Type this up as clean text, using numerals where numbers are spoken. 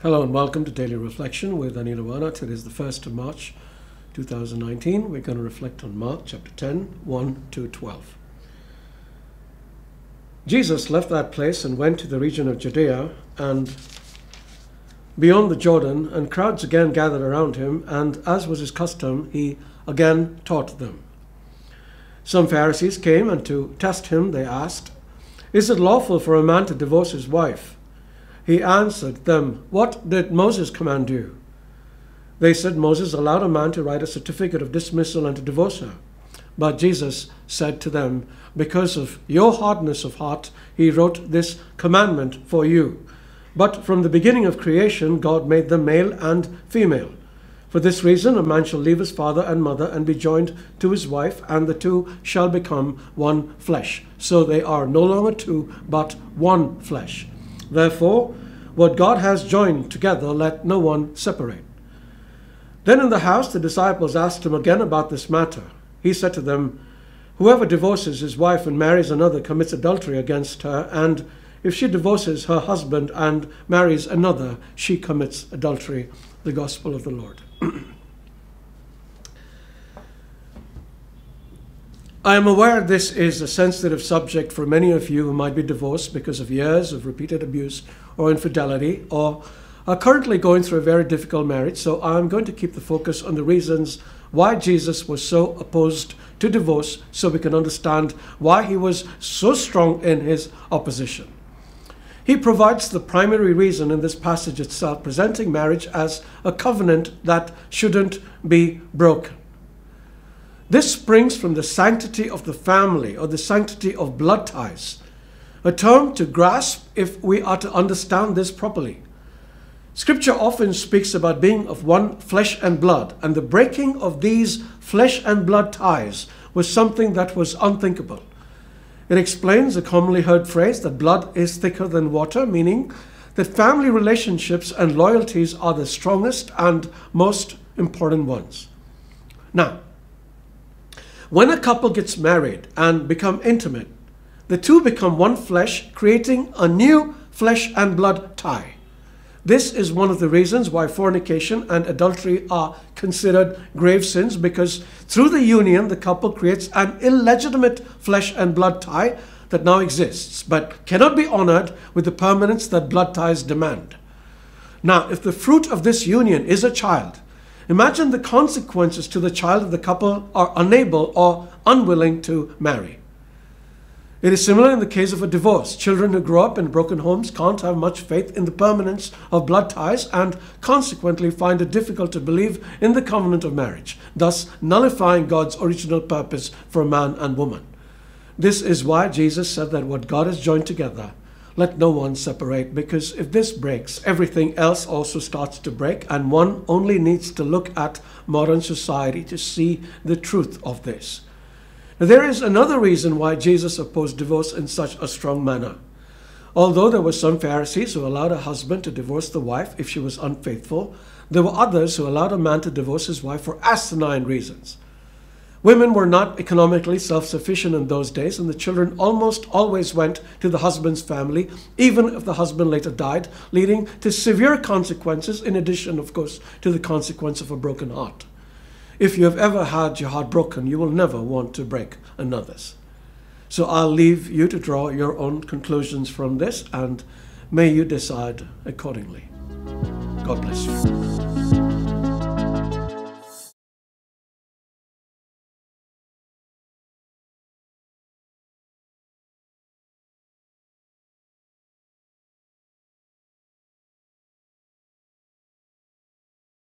Hello and welcome to Daily Reflection with Aneel Aranha. Today is the 1st of March 2019. We're going to reflect on Mark chapter 10, 1 to 12. Jesus left that place and went to the region of Judea and beyond the Jordan, and crowds again gathered around him, and as was his custom, he again taught them. Some Pharisees came, and to test him they asked, "Is it lawful for a man to divorce his wife?" He answered them, "What did Moses command you?" They said, "Moses allowed a man to write a certificate of dismissal and to divorce her." But Jesus said to them, "Because of your hardness of heart, he wrote this commandment for you. But from the beginning of creation, God made them male and female. For this reason, a man shall leave his father and mother and be joined to his wife, and the two shall become one flesh. So they are no longer two, but one flesh. Therefore, what God has joined together, let no one separate." Then in the house the disciples asked him again about this matter. He said to them, "Whoever divorces his wife and marries another commits adultery against her, and if she divorces her husband and marries another, she commits adultery." The Gospel of the Lord. I am aware this is a sensitive subject for many of you who might be divorced because of years of repeated abuse or infidelity, or are currently going through a very difficult marriage. So I'm going to keep the focus on the reasons why Jesus was so opposed to divorce, so we can understand why he was so strong in his opposition. He provides the primary reason in this passage itself, presenting marriage as a covenant that shouldn't be broken. This springs from the sanctity of the family, or the sanctity of blood ties, a term to grasp if we are to understand this properly. Scripture often speaks about being of one flesh and blood, and the breaking of these flesh and blood ties was something that was unthinkable. It explains a commonly heard phrase that blood is thicker than water, meaning that family relationships and loyalties are the strongest and most important ones. Now, when a couple gets married and become intimate, the two become one flesh, creating a new flesh and blood tie. This is one of the reasons why fornication and adultery are considered grave sins, because through the union, the couple creates an illegitimate flesh and blood tie that now exists, but cannot be honored with the permanence that blood ties demand. Now, if the fruit of this union is a child, imagine the consequences to the child if the couple are unable or unwilling to marry. It is similar in the case of a divorce. Children who grow up in broken homes can't have much faith in the permanence of blood ties and consequently find it difficult to believe in the covenant of marriage, thus nullifying God's original purpose for a man and woman. This is why Jesus said that what God has joined together, let no one separate, because if this breaks, everything else also starts to break, and one only needs to look at modern society to see the truth of this. Now, there is another reason why Jesus opposed divorce in such a strong manner. Although there were some Pharisees who allowed a husband to divorce the wife if she was unfaithful, there were others who allowed a man to divorce his wife for asinine reasons. Women were not economically self-sufficient in those days, and the children almost always went to the husband's family, even if the husband later died, leading to severe consequences, in addition, of course, to the consequence of a broken heart. If you have ever had your heart broken, you will never want to break another's. So I'll leave you to draw your own conclusions from this, and may you decide accordingly. God bless you.